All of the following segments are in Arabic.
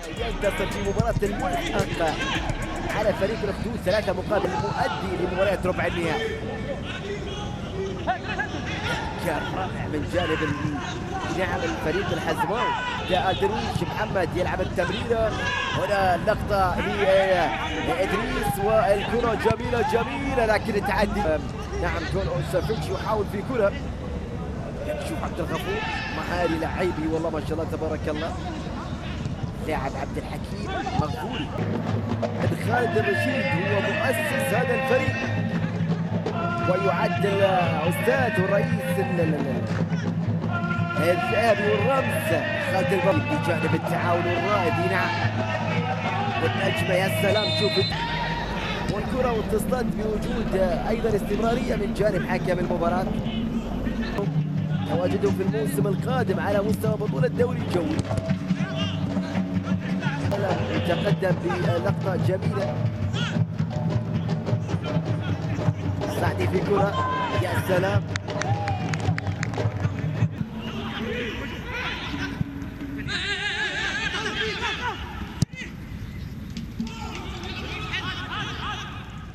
ينتصر في مباراة الملحق على فريق الأخدود 3 مقابل المؤدي لمباراة ربع النهائي. كان رائع من جانب نعم الفريق الحزماوي. درويش محمد يلعب التمريرة، هنا اللقطة لإدريس والكرة جميلة لكن التعدي. نعم جول أوسافيتش يحاول في كرة. شوف عبد الغفور مهاري لعيبي والله ما شاء الله تبارك الله. لاعب عبد الحكيم مغفوري. خالد الرشيد هو مؤسس هذا الفريق ويعد الأستاذ والرئيس الذهبي والرمز خالد البري بجانب التعاون الرائد. نعم والنجمة يا سلام شوف والكرة واتصلت بوجود أيضا استمرارية من جانب حكم المباراة. تواجده في الموسم القادم على مستوى بطولة الدوري الجوي. يتقدم بلقطة جميلة. سعدي في كرة يا سلام.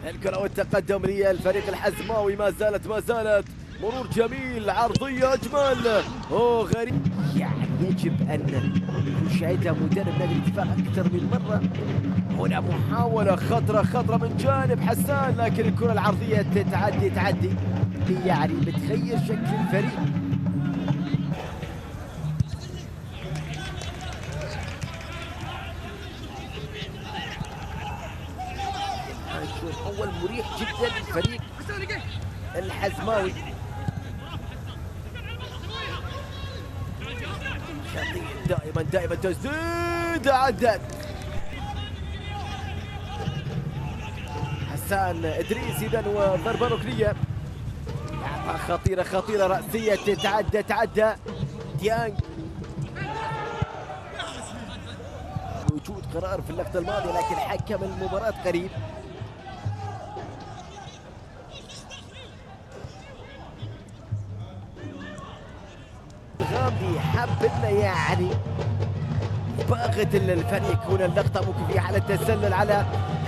الكرة والتقدم للفريق الحزماوي. ما زالت مرور جميل، عرضية أجمل. غريب يعني يجب أن يشاهدها مدرب نادي الاتفاق أكثر من مرة. هنا محاولة خطرة من جانب حسان لكن الكرة العرضية تعدي يعني بتغير شكل الفريق. الشوط الأول مريح جدا الفريق الحزماوي. دائما تسديد عدت حسان إدريس إذا وضربة ركنية. لعبة خطيرة رأسية تعدى ديانج. وجود قرار في اللقطة الماضية لكن حكم المباراة قريب. الغامدي حب انه يعني باغت الفريق. هنا اللقطة ممكن فيها حالة تسلل على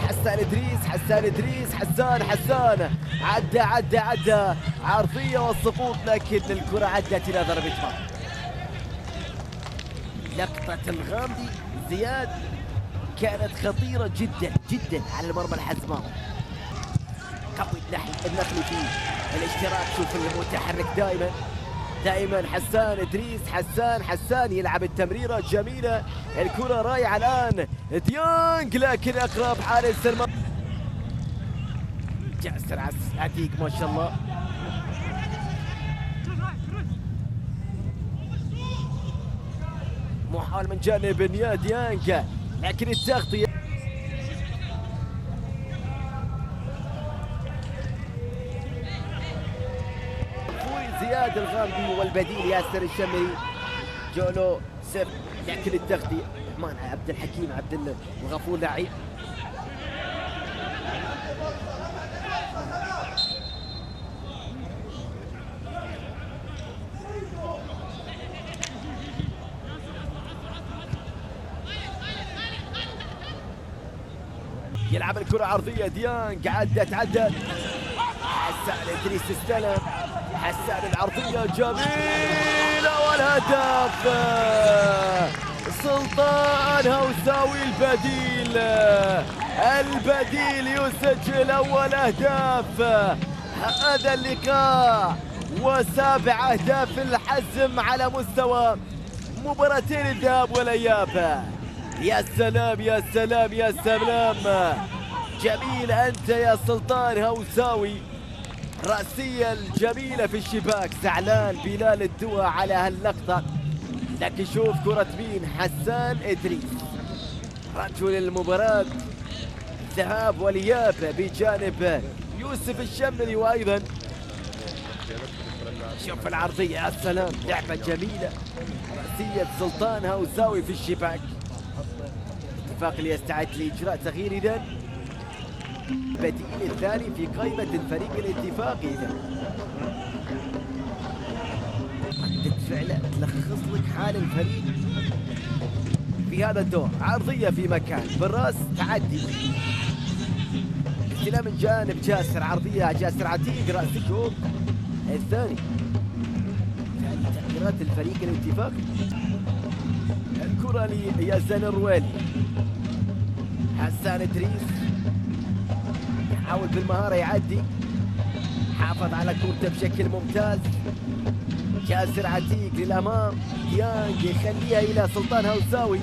حسان إدريس. حسان عدى عرضية والسقوط لكن الكرة عدت إلى ضربة مرمى. لقطة الغامدي زياد كانت خطيرة جدا على المرمى الحزماوي. قوي النخل في الاشتراك. شوف المتحرك دائما حسان إدريس. حسان يلعب التمريرة جميلة. الكرة رايحة الآن ديانج لكن أقرب حارس المرمى. جاسر عتيق ما شاء الله. محاول من جانب ديانج لكن التغطية. زياد الغامدي والبديل ياسر الشمري. جولو سر لكن التغطية. الرحمن عبد الحكيم عبد الغفور لعيب. يلعب الكرة عرضية ديانج عدت حسان إدريس استلم. حسان العرضية جميلة والهدف سلطان هوساوي. البديل يسجل أول أهداف هذا اللقاء و7 أهداف الحزم على مستوى مباراتين الذهاب والإياب. يا سلام جميل أنت يا سلطان هوساوي. رأسية الجميلة في الشباك. زعلان بلال الدوا على هاللقطة لكن شوف كرة مين؟ حسان إدريس رجل المباراة الذهاب والإياب بجانب يوسف الشمري. وأيضا شوف العرضية يا سلام لعبة جميلة. رأسية سلطان هوساوي في الشباك. الاتفاق اللي يستعد لإجراء تغيير إذن البديل الثاني في قائمة الفريق الاتفاقي. ردة فعله تلخص لك حال الفريق في في هذا الدور. عرضية في مكان بالراس، تعدي استلام من جانب جاسر، عرضية جاسر عتيق، رأس الشوط الثاني. تغييرات الفريق الاتفاق. الكرة لياسين الرويلي. حسان إدريس يحاول بالمهارة يعدي، حافظ على كورته بشكل ممتاز. جاسر عتيق للأمام، ديانج يخليها إلى سلطان هوساوي.